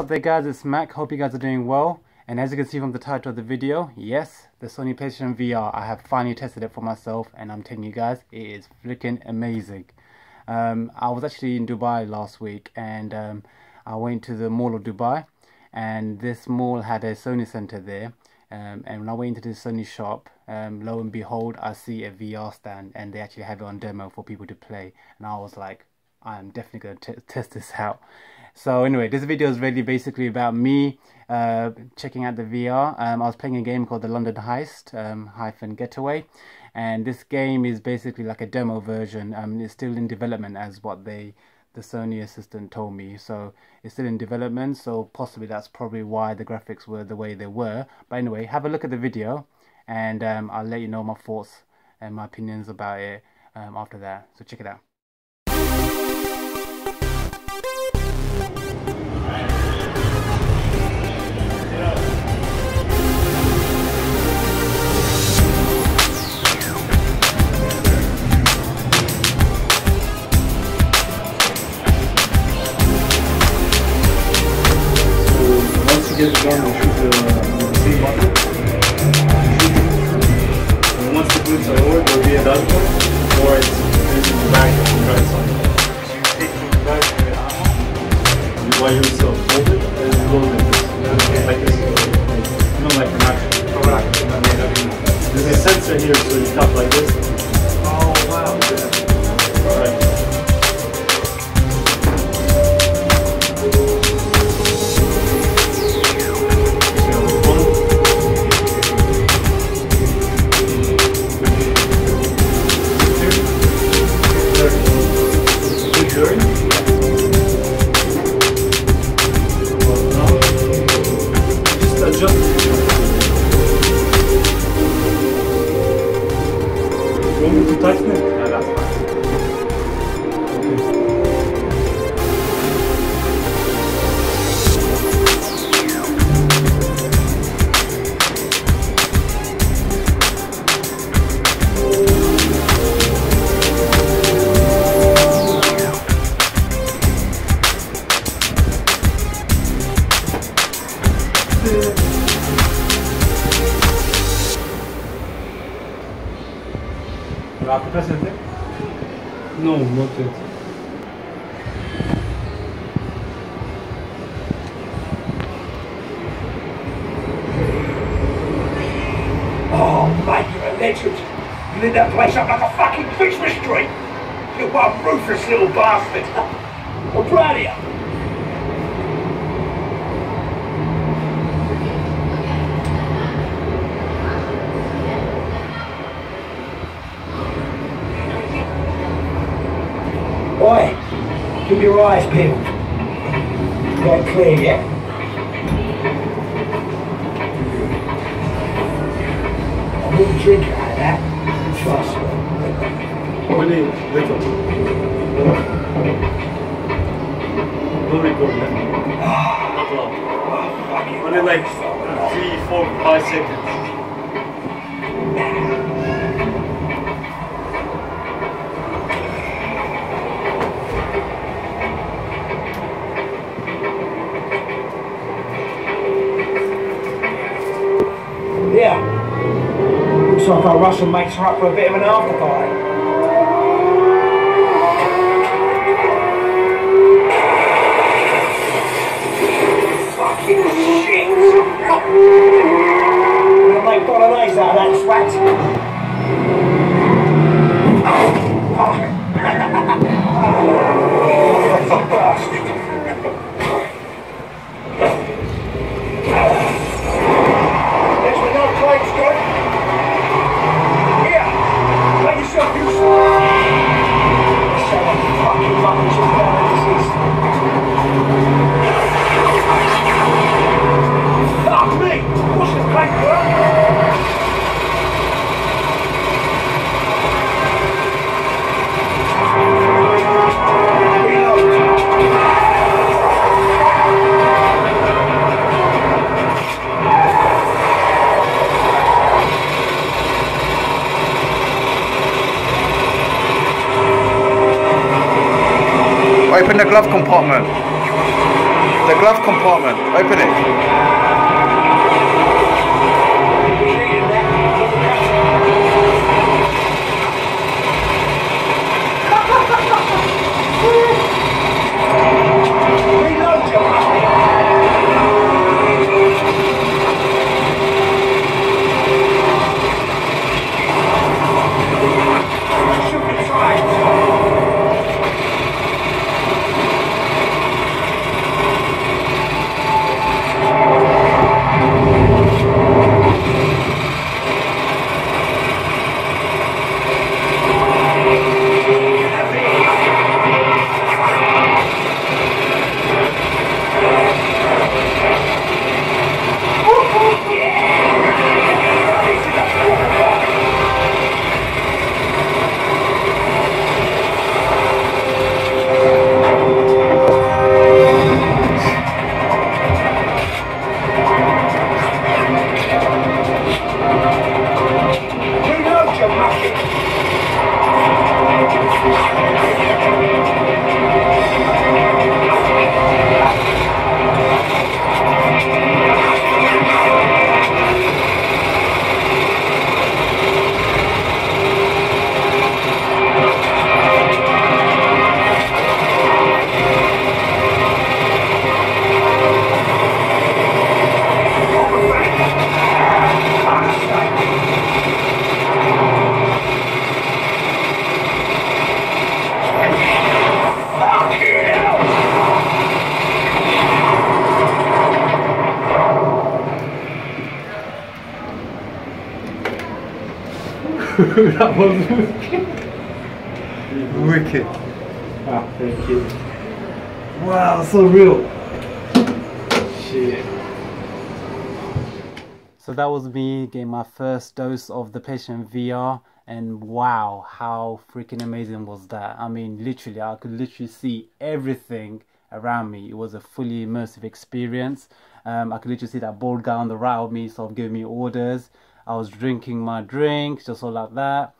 there guys, it's Mac. Hope you guys are doing well. And as you can see from the title of the video, yes, the Sony Playstation VR, I have finally tested it for myself, and I'm telling you guys, it is freaking amazing. I was actually in Dubai last week, and I went to the Mall of Dubai, and this mall had a Sony center there. And when I went into the Sony shop, lo and behold, I see a VR stand, and they actually have it on demo for people to play. And I was like, I'm definitely going to test this out. So anyway, this video is really basically about me checking out the VR. I was playing a game called the London Heist Getaway, and this game is basically like a demo version. It's still in development, as what the Sony assistant told me. So it's still in development, so possibly that's probably why the graphics were the way they were. But anyway, have a look at the video, and I'll let you know my thoughts and my opinions about it after that. So check it out. Get the gun and shoot the C button. And once the boots are lowered, there will be a dodge point, or it's in the back of the right side. So you take from the back of the ammo, while you're still hold it, and then load it like this. You know, like an action. There's a sensor here, so you stop like this. Oh, wow. Alright. Tighten it? No, that's fine. आपके पास है? No, not yet. Oh, mate, you're a legend. You lit that place up like a fucking Christmas tree. You one ruthless little bastard. I'm proud of you. Oi, keep your eyes peeled. Got it clear yet? I wouldn't drink out of that. Trust me. Only little. Don't record that. Not long. Only like 3, 4, 5 seconds. Yeah. Looks like our Russian mates are up for a bit of an after party. Fucking shit! We'll make bolognese out of that swat. Bastard. Fuck me! What's the paper? Open the glove compartment. The glove compartment. Open it. That was Wicked. Ah, thank you. Wow, so real. Shit. So that was me getting my first dose of the PlayStation VR, and wow, how freaking amazing was that? I mean, literally, I could literally see everything around me. It was a fully immersive experience. I could literally see that bald guy on the right of me sort of giving me orders. I was drinking my drink, just all like that.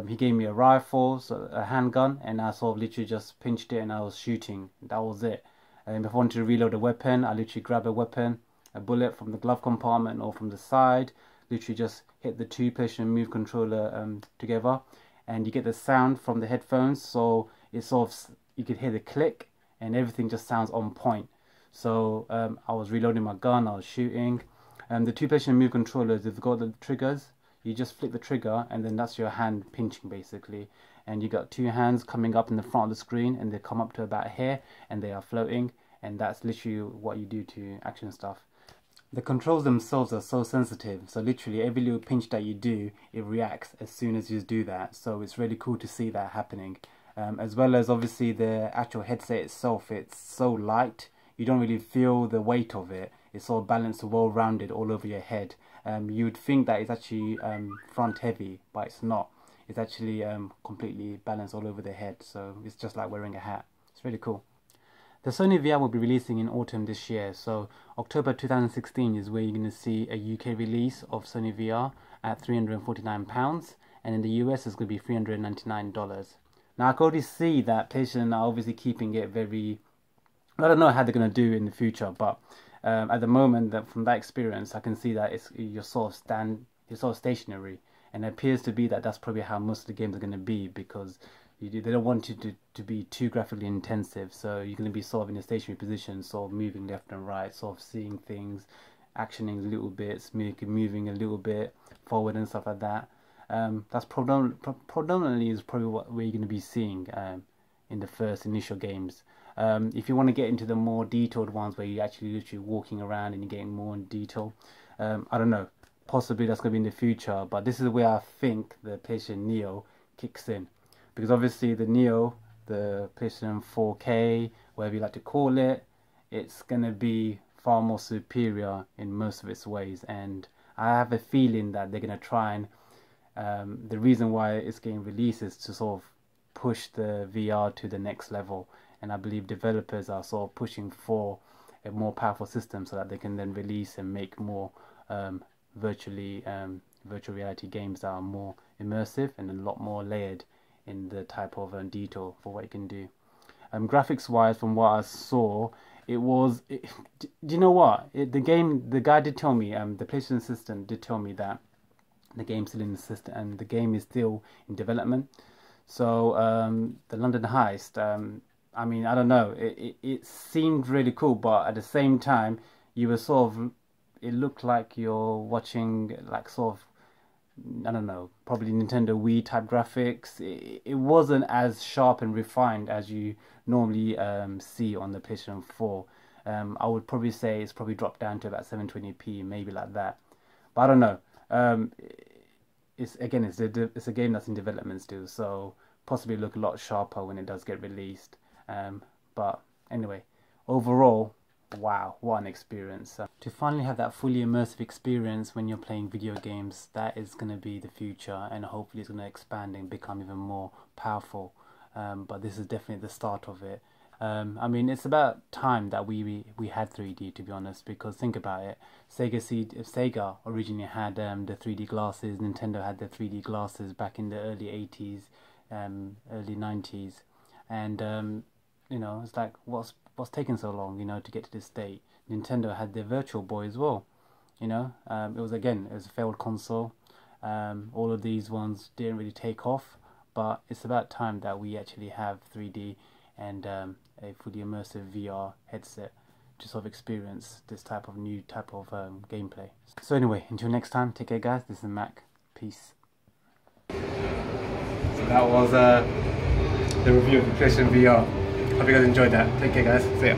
He gave me a rifle, so a handgun, and I sort of literally just pinched it and I was shooting. That was it. And if I wanted to reload a weapon, I literally grab a weapon, a bullet from the glove compartment or from the side, literally just hit the two PlayStation Move controller together, and you get the sound from the headphones, so it's sort of, you could hear the click and everything just sounds on point. So I was reloading my gun, I was shooting. The two PlayStation Move controllers, they've got the triggers. You just flick the trigger and then that's your hand pinching basically. And you got two hands coming up in the front of the screen and they come up to about here and they are floating. And that's literally what you do to action stuff. The controls themselves are so sensitive. So literally every little pinch that you do, it reacts as soon as you do that. So it's really cool to see that happening. As well as obviously the actual headset itself, it's so light. You don't really feel the weight of it. It's all balanced, well-rounded all over your head. You would think that it's actually front heavy, but it's not. It's actually completely balanced all over the head, so it's just like wearing a hat. It's really cool. The Sony VR will be releasing in autumn this year, so October 2016 is where you're going to see a UK release of Sony VR at £349, and in the US it's going to be $399. Now I can already see that PlayStation are obviously keeping it very, I don't know how they're going to do in the future, but at the moment, from that experience, I can see that you're sort of stationary, and it appears to be that that's probably how most of the games are going to be, because they don't want you to be too graphically intensive. So you're going to be sort of in a stationary position, sort of moving left and right, sort of seeing things, actioning little bits, moving a little bit forward and stuff like that. That's predominantly is probably what we're going to be seeing in the first initial games. If you want to get into the more detailed ones where you're actually literally walking around and you're getting more in detail, I don't know, possibly that's going to be in the future, but this is where I think the PlayStation Neo kicks in, because obviously the Neo, the PlayStation 4K, whatever you like to call it, it's going to be far more superior in most of its ways, and I have a feeling that they're going to try and the reason why it's getting released is to sort of push the VR to the next level. And I believe developers are sort of pushing for a more powerful system so that they can then release and make more virtual reality games that are more immersive and a lot more layered in the type of detail for what you can do. Graphics wise, from what I saw, Do you know what? The guy did tell me, the PlayStation assistant did tell me that the game's still in the system and the game is still in development. So the London Heist, I mean, I don't know, it seemed really cool, but at the same time, you were sort of, it looked like you're watching like sort of, I don't know, probably Nintendo Wii type graphics. It wasn't as sharp and refined as you normally see on the PlayStation 4. I would probably say it's probably dropped down to about 720p, maybe like that. But I don't know. It's a game that's in development still, so possibly look a lot sharper when it does get released. But anyway, overall, wow, what an experience. To finally have that fully immersive experience when you're playing video games, that is going to be the future, and hopefully it's going to expand and become even more powerful. But this is definitely the start of it. I mean, it's about time that we had 3D, to be honest, because think about it. Sega originally had the 3D glasses. Nintendo had the 3D glasses back in the early 80s, early 90s, and you know, it's like what's taken so long, you know, to get to this state. Nintendo had their Virtual Boy as well, you know. It was a failed console. All of these ones didn't really take off, but it's about time that we actually have 3D and a fully immersive VR headset to sort of experience this new type of gameplay. So anyway, until next time, take care guys, this is Mac, peace. So that was the review of the PlayStation VR. Hope you guys enjoyed that. Take care guys, see ya.